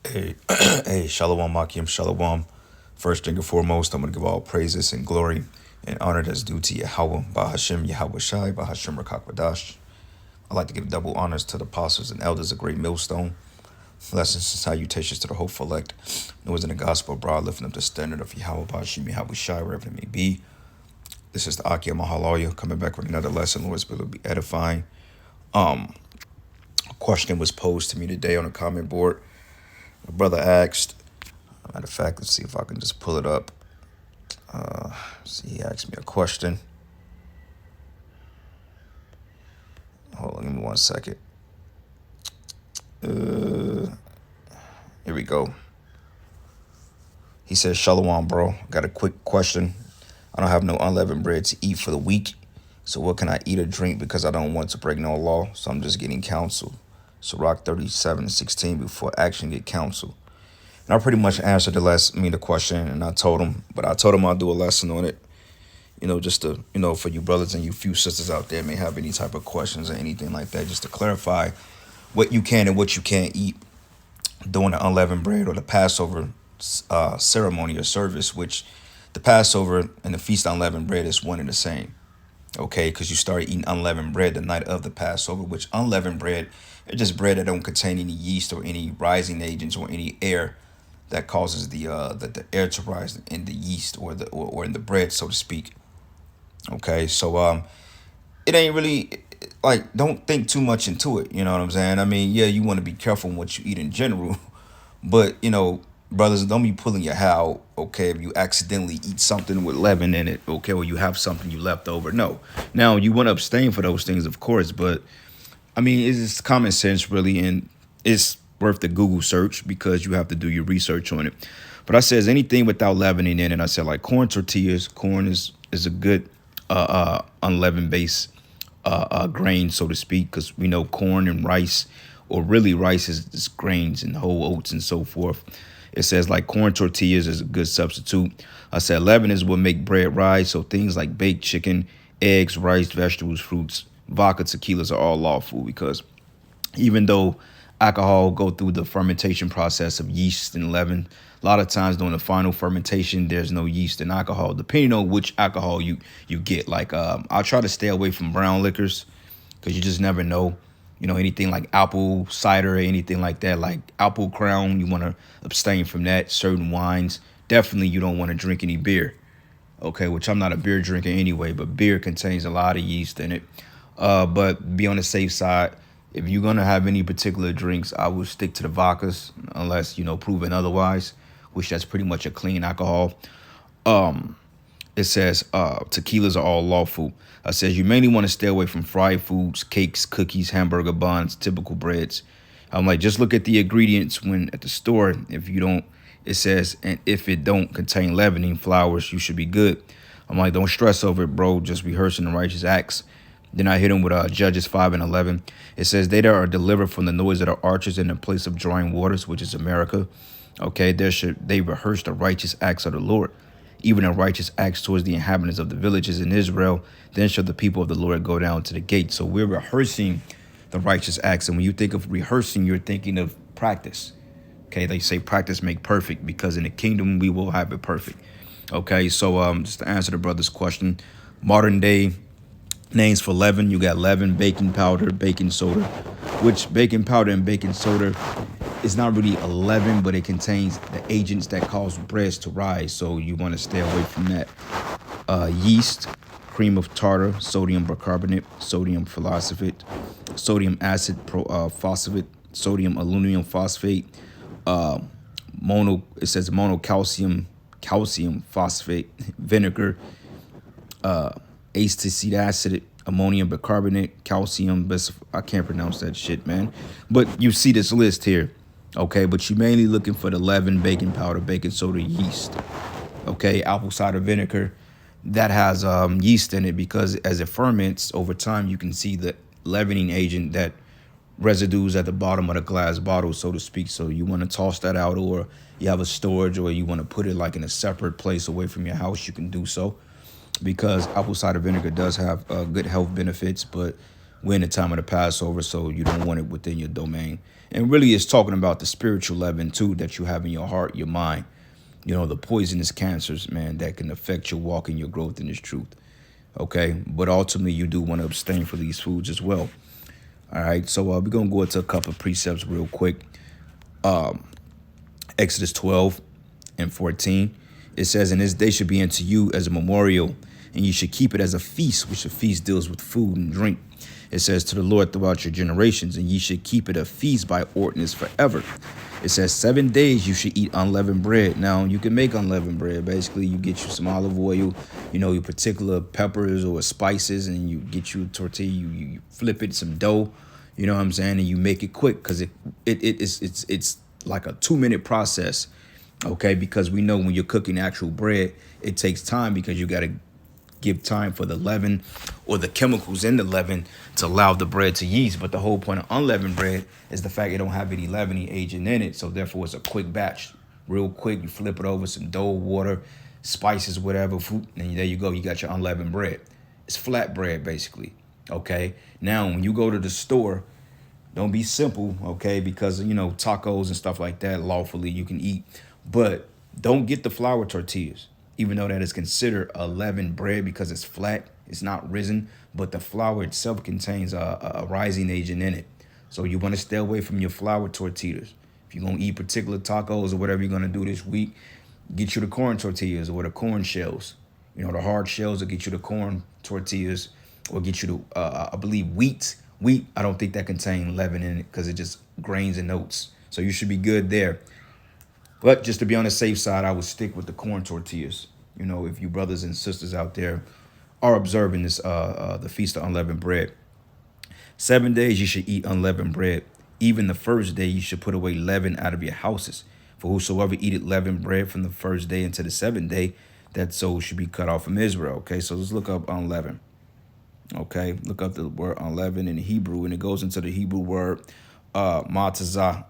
Hey, hey, Shalom, Makim, Shalom. First thing and foremost, I'm going to give all praises and glory and honor that's due to Yahweh, Bahashem, Yahweh Shai, Bahashem Rakakwadash. I'd like to give double honors to the apostles and elders of Great Millstone. Blessings and salutations to the hopeful elect. It was in the gospel abroad, lifting up the standard of Yahweh, Bahashem, Yahweh Shai, wherever it may be. This is the Akia Mahaloya coming back with another lesson. Lord's will be edifying. A question was posed to me today on a comment board. A brother asked, matter of fact, let's see if I can just pull it up. See, he asked me a question. Hold on, give me 1 second. Here we go. He says, Shalom, bro. Got a quick question. I don't have no unleavened bread to eat for the week. So what can I eat or drink because I don't want to break no law? So I'm just getting counsel. Sirach 37:16 before action get counsel. And I pretty much answered the question, and I told him I'll do a lesson on it. Just to, for you brothers and you few sisters out there may have any type of questions or anything like that, just to clarify what you can and what you can't eat during the unleavened bread or the Passover ceremony or service, which the Passover and the Feast of Unleavened Bread is one and the same. Okay, because you start eating unleavened bread the night of the Passover, which unleavened bread is just bread that don't contain any yeast or any rising agents or any air that causes the air to rise in the yeast or in the bread, so to speak. Okay, so it ain't really like, don't think too much into it. You know what I'm saying? I mean, yeah, you want to be careful in what you eat in general, but brothers, don't be pulling your hair out, okay, if you accidentally eat something with leaven in it, okay, or you have something you left over. No. Now, you want to abstain for those things, of course, but, I mean, it's common sense, really, and it's worth the Google search because you have to do your research on it. But I says anything without leavening in it, I said like corn tortillas. Corn is a good unleavened base grain, so to speak, because we know corn and rice, or really rice is grains and whole oats and so forth. It says like corn tortillas is a good substitute. I said leaven is what make bread rise. So things like baked chicken, eggs, rice, vegetables, fruits, vodka, tequilas are all lawful because even though alcohol go through the fermentation process of yeast and leaven, a lot of times during the final fermentation, there's no yeast in alcohol, depending on which alcohol you get. Like I'll try to stay away from brown liquors because you just never know. Anything like apple cider or anything like that, like apple crown, you want to abstain from that. Certain wines, definitely you don't want to drink any beer. Okay, which I'm not a beer drinker anyway, but beer contains a lot of yeast in it. But be on the safe side. If you're going to have any particular drinks, I will stick to the vodkas unless, proven otherwise, which that's pretty much a clean alcohol. It says tequilas are all lawful. It says you mainly want to stay away from fried foods, cakes, cookies, hamburger buns, typical breads. I'm like, just look at the ingredients when at the store. If you don't, it says, and if it don't contain leavening flours, you should be good. I'm like, don't stress over it, bro. Just rehearsing the righteous acts. Then I hit him with Judges 5:11. It says they that are delivered from the noise of the archers in the place of drawing waters, which is America. Okay, they rehearse the righteous acts of the Lord, even the righteous acts towards the inhabitants of the villages in Israel. Then shall the people of the Lord go down to the gate. So we're rehearsing the righteous acts. And when you think of rehearsing, you're thinking of practice. Okay, they say practice make perfect because in the kingdom we will have it perfect. Okay, so just to answer the brother's question, modern day names for leaven, you got leaven, baking powder, baking soda, which baking powder and baking soda is not really a leaven, but it contains the agents that cause breads to rise. So you want to stay away from that. Yeast, cream of tartar, sodium bicarbonate, sodium phosphate, sodium acid phosphate, sodium aluminum phosphate, it says monocalcium, calcium phosphate, vinegar, acetic acid, ammonium bicarbonate, calcium, I can't pronounce that shit, man. But you see this list here, okay? But you're mainly looking for the leaven, baking powder, baking soda, yeast, okay? Apple cider vinegar, that has yeast in it because as it ferments over time, you can see the leavening agent that residues at the bottom of the glass bottle, so to speak. So you want to toss that out, or you have a storage, or you want to put it like in a separate place away from your house, you can do so. Because apple cider vinegar does have good health benefits, but We're in the time of the Passover, so you don't want it within your domain. And really, it's talking about the spiritual leaven too that you have in your heart, your mind. The poisonous cancers, man, that can affect your walk and your growth in this truth. Okay, but ultimately, you do want to abstain from these foods as well. All right, so we're gonna go into a couple of precepts real quick. Exodus 12 and 14. It says, "And this day should be unto you as a memorial, and you should keep it as a feast," which a feast deals with food and drink. It says, "To the Lord throughout your generations, and ye should keep it a feast by ordinance forever." It says 7 days you should eat unleavened bread. Now, you can make unleavened bread. Basically, you get you some olive oil, your particular peppers or spices, and you get you a tortilla. You flip it, some dough, you know what I'm saying? And you make it quick because it's like a 2-minute process, okay? Because we know when you're cooking actual bread, it takes time because you got to give time for the leaven or the chemicals in the leaven to allow the bread to yeast. But the whole point of unleavened bread is the fact it don't have any leavening agent in it. So therefore it's a quick batch. Real quick, you flip it over, some dough, water, spices, whatever, food, and there you go. You got your unleavened bread. It's flat bread, basically. Okay. Now, when you go to the store, don't be simple, okay? Because, tacos and stuff like that, lawfully you can eat. But don't get the flour tortillas, even though that is considered a leavened bread because it's flat, it's not risen, but the flour itself contains a rising agent in it. So you want to stay away from your flour tortillas. If you're going to eat particular tacos or whatever you're going to do this week, get you the corn tortillas or the corn shells. The hard shells will get you the corn tortillas or get you the, I believe, wheat. Wheat, I don't think that contain leaven in it because it just grains and oats. So you should be good there. But just to be on the safe side, I would stick with the corn tortillas. If you brothers and sisters out there are observing this, the Feast of Unleavened Bread. 7 days you should eat unleavened bread. Even the first day you should put away leaven out of your houses. For whosoever eateth leavened bread from the first day unto the 7th day, that soul should be cut off from Israel. Okay, so let's look up unleavened. Okay, look up the word unleavened in Hebrew, and it goes into the Hebrew word matazaha.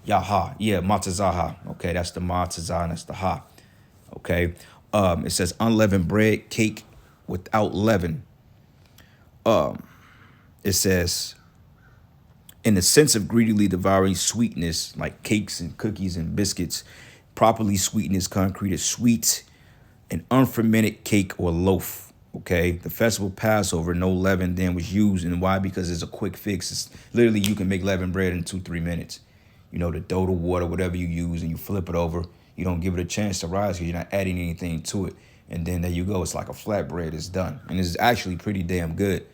Yaha. Yeah, matazaha. Okay, that's the matazah, and that's the ha. Okay, it says unleavened bread, cake without leaven. It says, in the sense of greedily devouring sweetness, like cakes and cookies and biscuits, properly sweetened is concrete is sweet, an unfermented cake or loaf. Okay, the festival Passover, no leaven then was used. And why? Because it's a quick fix. It's literally, you can make leavened bread in 2-3 minutes. The dough, the water, whatever you use, and you flip it over. You don't give it a chance to rise because you're not adding anything to it. And then there you go. It's like a flatbread. It's done. And it's actually pretty damn good.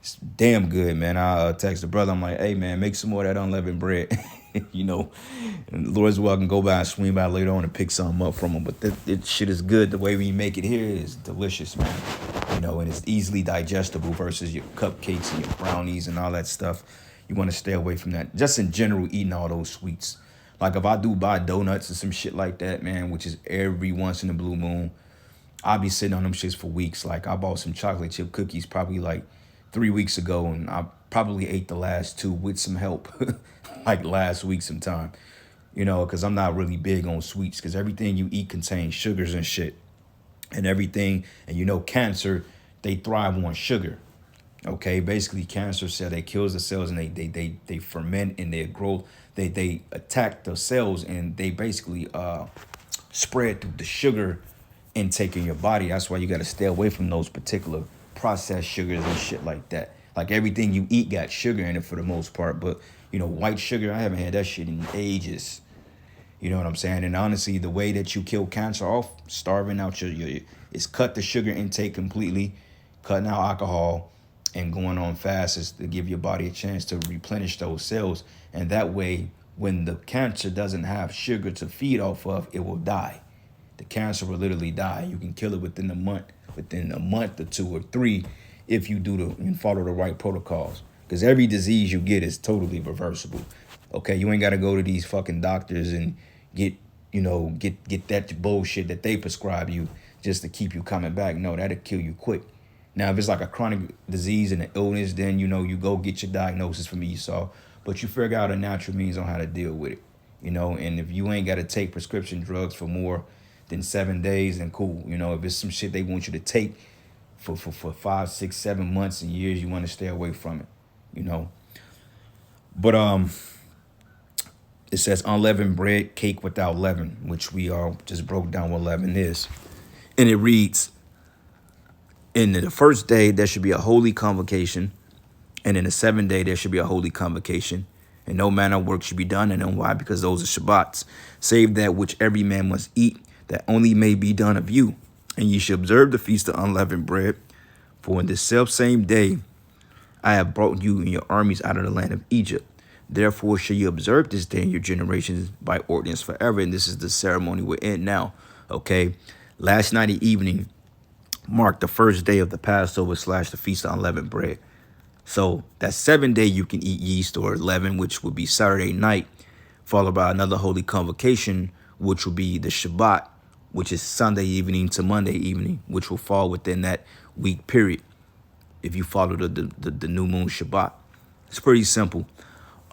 It's damn good, man. I text the brother. I'm like, hey, man, make some more of that unleavened bread. And the Lord's will, I can go by and swing by later on and pick something up from him. But that shit is good. The way we make it here is delicious, man. And it's easily digestible versus your cupcakes and your brownies and all that stuff. You want to stay away from that. Just in general, eating all those sweets. Like if I do buy donuts or some shit like that, man, which is every once in a blue moon, I'll be sitting on them shits for weeks. Like I bought some chocolate chip cookies probably like 3 weeks ago, and I probably ate the last 2 with some help, like last week sometime, because I'm not really big on sweets because everything you eat contains sugars and shit and everything. And cancer, they thrive on sugar. Okay, basically cancer cell, they kills the cells and they ferment in their growth. They attack the cells and they basically spread through the sugar intake in your body. That's why you got to stay away from those particular processed sugars and shit like that. Like everything you eat got sugar in it for the most part, but white sugar, I haven't had that shit in ages. You know what I'm saying? And honestly, the way that you kill cancer off, starving out your is cut the sugar intake completely, cutting out alcohol, and going on fast is to give your body a chance to replenish those cells. And that way, when the cancer doesn't have sugar to feed off of, it will die. The cancer will literally die. You can kill it within a month or 2 or 3, if you do and follow the right protocols. Because every disease you get is totally reversible. Okay, you ain't got to go to these fucking doctors and get that bullshit that they prescribe you just to keep you coming back. No, that'll kill you quick. Now, if it's like a chronic disease and an illness, then, you go get your diagnosis from Esau. But you figure out a natural means on how to deal with it. And if you ain't got to take prescription drugs for more than 7 days, then cool. If it's some shit they want you to take for 5, 6, 7 months and years, you want to stay away from it, you know. But it says unleavened bread, cake without leaven, which we all just broke down what leaven is. And it reads, in the first day, there should be a holy convocation. And in the seventh day, there should be a holy convocation. And no manner of work should be done. And why? Because those are Shabbats, save that which every man must eat, that only may be done of you. And ye should observe the feast of unleavened bread. For in this self-same day, I have brought you and your armies out of the land of Egypt. Therefore shall you observe this day in your generations by ordinance forever. And this is the ceremony we're in now. Okay. Last night evening marked the first day of the Passover / the Feast of Unleavened Bread. So that 7th day you can eat yeast or leaven, which would be Saturday night, followed by another holy convocation, which will be the Shabbat, which is Sunday evening to Monday evening, which will fall within that week period if you follow the new moon Shabbat. It's pretty simple.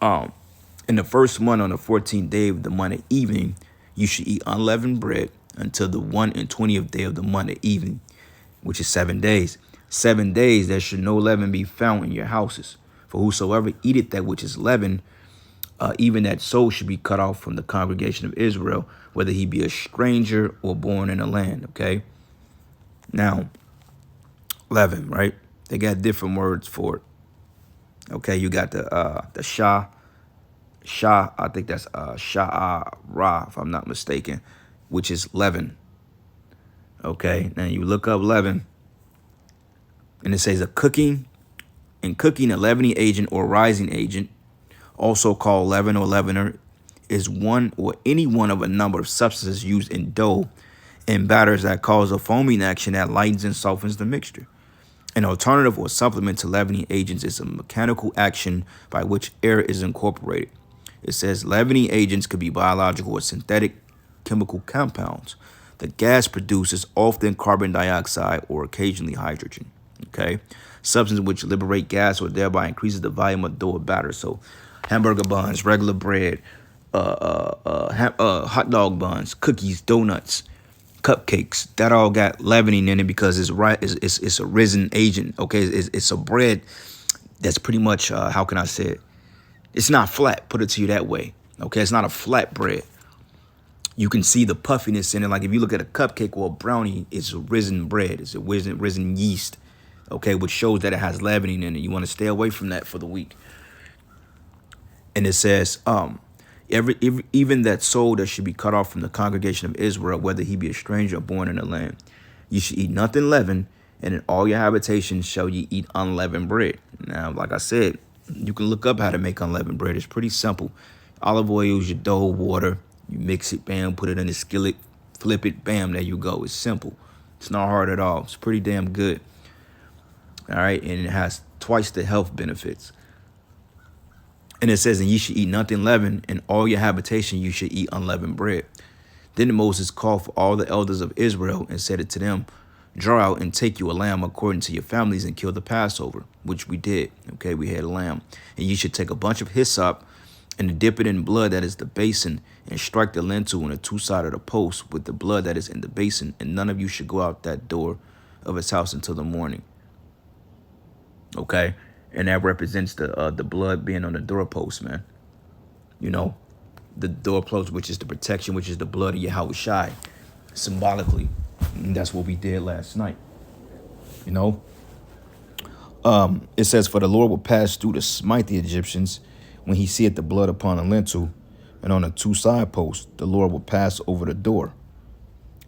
In the first month, on the 14th day of the month at evening, you should eat unleavened bread until the 120th day of the month at evening, which is 7 days. 7 days there should no leaven be found in your houses. For whosoever eateth that which is leavened, even that soul should be cut off from the congregation of Israel, whether he be a stranger or born in a land. Okay. Now, leaven, right? They got different words for it. Okay, you got the Shah, I think that's Sha'ara, if I'm not mistaken, which is leaven. Okay, now you look up leaven, and it says a cooking, a leavening agent or rising agent, also called leaven or leavener, is one or any one of a number of substances used in dough and batters that cause a foaming action that lightens and softens the mixture. An alternative or supplement to leavening agents is a mechanical action by which air is incorporated. It says leavening agents could be biological or synthetic chemical compounds. The gas produced is often carbon dioxide or occasionally hydrogen. Okay, substance which liberate gas or thereby increases the volume of dough or batter. So, hamburger buns, regular bread, hot dog buns, cookies, donuts, cupcakes, that all got leavening in it because it's a risen agent. Okay, it's a bread that's pretty much how can I say it? It's not flat. Put it to you that way. Okay, it's not a flat bread. You can see the puffiness in it. Like if you look at a cupcake or a brownie, it's a risen bread. It's a risen yeast. Okay, which shows that it has leavening in it. You want to stay away from that for the week. And it says, even that soul that should be cut off from the congregation of Israel, whether he be a stranger or born in the land, you should eat nothing leavened, and in all your habitations shall ye eat unleavened bread. Now, like I said, you can look up how to make unleavened bread. It's pretty simple. Olive oil is your dough, water. You mix it, bam, put it in the skillet, flip it, bam, there you go. It's simple. It's not hard at all. It's pretty damn good. All right, and it has twice the health benefits. And it says, and ye should eat nothing leavened, in all your habitation you should eat unleavened bread. Then Moses called for all the elders of Israel and said it to them, draw out and take you a lamb according to your families and kill the Passover, which we did. Okay, we had a lamb. And you should take a bunch of hyssop and dip it in blood that is the basin, and strike the lintel on the two sides of the post with the blood that is in the basin, and none of you should go out that door of his house until the morning. Okay, and that represents the blood being on the doorpost, man. You know, the doorpost, which is the protection, which is the blood of Yahushua, symbolically. And that's what we did last night. You know, it says, for the Lord will pass through to smite the Egyptians when he seeth the blood upon the lintel, and on the two side posts, the Lord will pass over the door.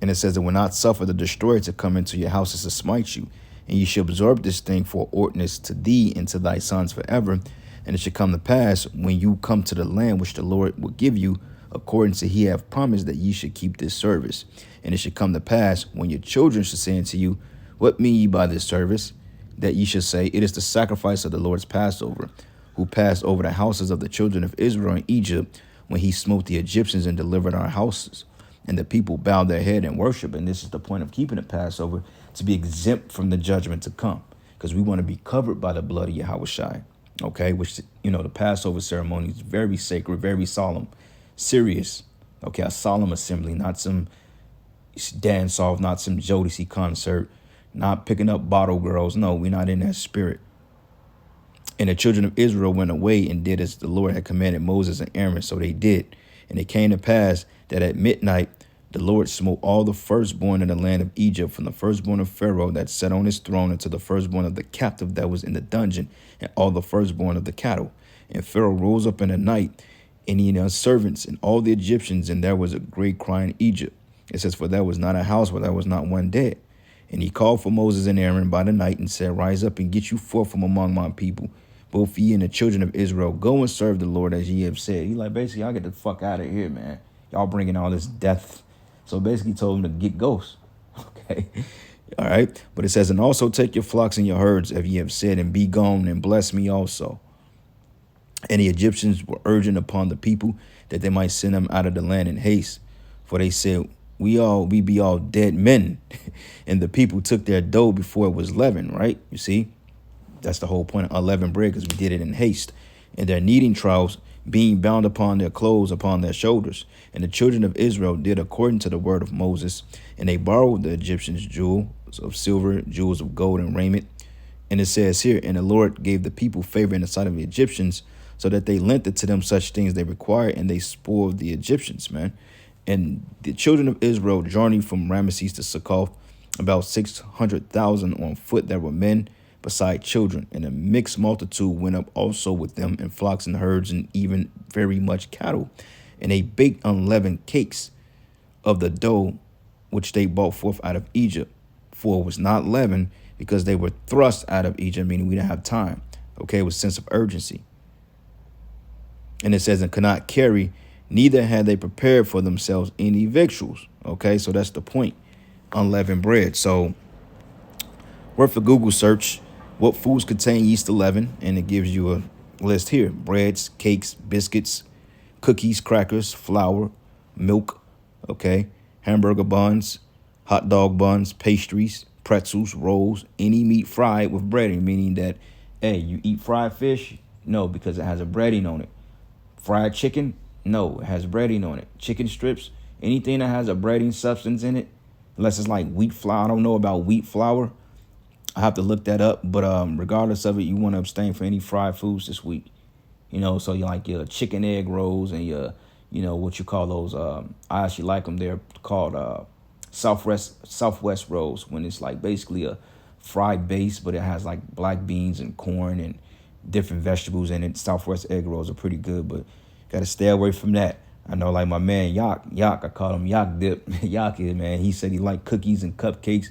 And it says, it will not suffer the destroyer to come into your houses to smite you. And you shall absorb this thing for ordinance to thee and to thy sons forever. And it shall come to pass when you come to the land which the Lord will give you, according to he hath promised, that ye should keep this service. And it shall come to pass when your children shall say unto you, what mean ye by this service? That ye shall say, it is the sacrifice of the Lord's Passover, who passed over the houses of the children of Israel in Egypt, when he smote the Egyptians and delivered our houses. And the people bowed their head and worship. And this is the point of keeping the Passover, to be exempt from the judgment to come, because we want to be covered by the blood of Yahushua. Okay, which, you know, the Passover ceremony is very sacred, very solemn, serious. Okay, a solemn assembly, not some dance off, not some Jodeci concert, not picking up bottle girls. No, we're not in that spirit. And the children of Israel went away and did as the Lord had commanded Moses and Aaron. So they did. And it came to pass that at midnight the Lord smote all the firstborn in the land of Egypt, from the firstborn of Pharaoh that sat on his throne unto the firstborn of the captive that was in the dungeon, and all the firstborn of the cattle. And Pharaoh rose up in the night, and he and his servants and all the Egyptians, and there was a great cry in Egypt. It says, for there was not a house where there was not one dead. And he called for Moses and Aaron by the night and said, rise up and get you forth from among my people, both ye and the children of Israel. Go and serve the Lord as ye have said. He like, basically, y'all get the fuck out of here, man. Y'all bringing all this death. So basically told him to get ghosts. Okay. All right. But it says, and also take your flocks and your herds, as ye have said, and be gone and bless me also. And the Egyptians were urging upon the people that they might send them out of the land in haste. For they said, we be all dead men. And the people took their dough before it was leavened, right? You see, that's the whole point of unleavened bread, because we did it in haste. And their kneading troughs being bound upon their clothes upon their shoulders. And the children of Israel did according to the word of Moses. And they borrowed the Egyptians jewels of silver, jewels of gold, and raiment. And it says here, and the Lord gave the people favor in the sight of the Egyptians, so that they lent it to them such things they required, and they spoiled the Egyptians, man. And the children of Israel journeyed from Ramesses to Succoth, about 600,000 on foot that were men, beside children. And a mixed multitude went up also with them, and flocks and herds, and even very much cattle. And they baked unleavened cakes of the dough which they brought forth out of Egypt, for it was not leavened, because they were thrust out of Egypt, meaning we didn't have time. Okay, with sense of urgency. And it says, and could not carry, neither had they prepared for themselves any victuals. Okay, so that's the point. Unleavened bread. So worth a Google search, what foods contain yeast 11, and it gives you a list here. Breads, cakes, biscuits, cookies, crackers, flour, milk, okay, hamburger buns, hot dog buns, pastries, pretzels, rolls, any meat fried with breading, meaning that, hey, you eat fried fish? No, because it has a breading on it. Fried chicken? No, it has breading on it. Chicken strips? Anything that has a breading substance in it, unless it's like wheat flour. I don't know about wheat flour. I have to look that up. But regardless of it, you want to abstain from any fried foods this week. You know, so you like your chicken egg rolls and your, you know, what you call those. I actually like them. They're called Southwest rolls, when it's like basically a fried base, but it has like black beans and corn and different vegetables in it. Southwest egg rolls are pretty good, but got to stay away from that. I know, like my man Yak, I call him Yak Dip. Yak is, man, he said he liked cookies and cupcakes.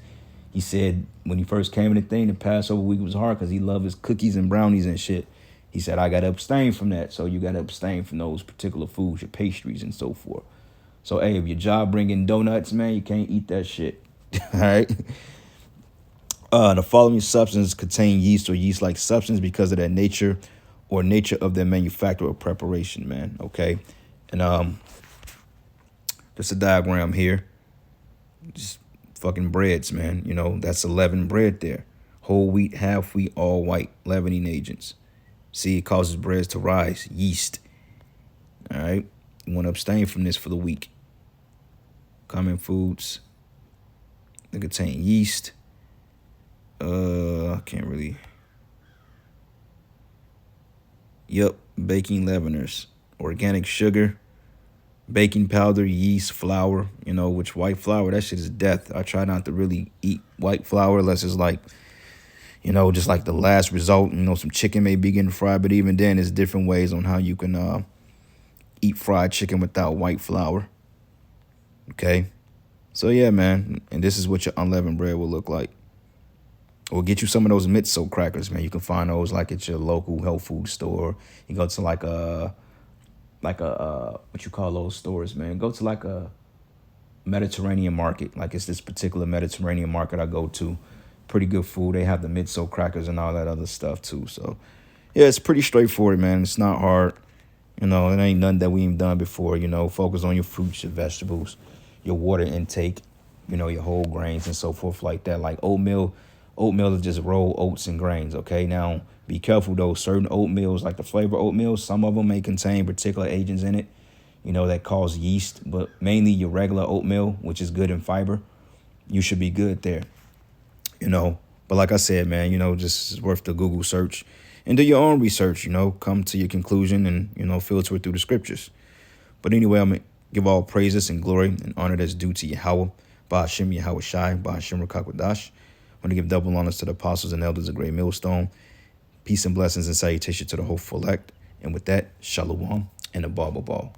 He said when he first came in the thing, the Passover week was hard because he loved his cookies and brownies and shit. He said, I got to abstain from that. So you got to abstain from those particular foods, your pastries and so forth. So, hey, if your job bringing donuts, man, you can't eat that shit. All right. The following substances contain yeast or yeast-like substance because of their nature or nature of their manufacture or preparation, man. Okay. And just a diagram here. Just fucking breads, man. You know, that's 11 bread there. Whole wheat, half wheat, all white, leavening agents. See, it causes breads to rise. Yeast. All right. You want to abstain from this for the week. Common foods that contain yeast. I can't really. Yep, baking leaveners, organic sugar, baking powder, yeast, flour. You know, which white flour, that shit is death. I try not to really eat white flour unless it's like, you know, just like the last result. You know, some chicken may be getting fried, but even then, there's different ways on how you can eat fried chicken without white flour. Okay, so yeah, man, and this is what your unleavened bread will look like. Or get you some of those mitzo crackers, man. You can find those like at your local health food store. You go to like a what you call those stores, man. Go to like a Mediterranean market. Like it's this particular Mediterranean market I go to. Pretty good food. They have the mitzo crackers and all that other stuff too. So yeah, it's pretty straightforward, man. It's not hard. You know, it ain't nothing that we ain't done before. You know, focus on your fruits, your vegetables, your water intake, you know, your whole grains and so forth like that. Like oatmeal. Oatmeal is just rolled oats and grains, okay? Now, be careful, though. Certain oatmeals, like the flavor oatmeal, some of them may contain particular agents in it, you know, that cause yeast. But mainly your regular oatmeal, which is good in fiber, you should be good there. you know. But like I said, man, just it's worth the Google search and do your own research, come to your conclusion and, filter it through the scriptures. But anyway, I'm going to give all praises and glory and honor that's due to Yahweh, Ba'ashem Yahweh Shai, Ba'ashem Rakakwadash. I want to give double honors to the apostles and elders of Great Millstone. Peace and blessings and salutation to the hopeful elect. And with that, shalom and a ball.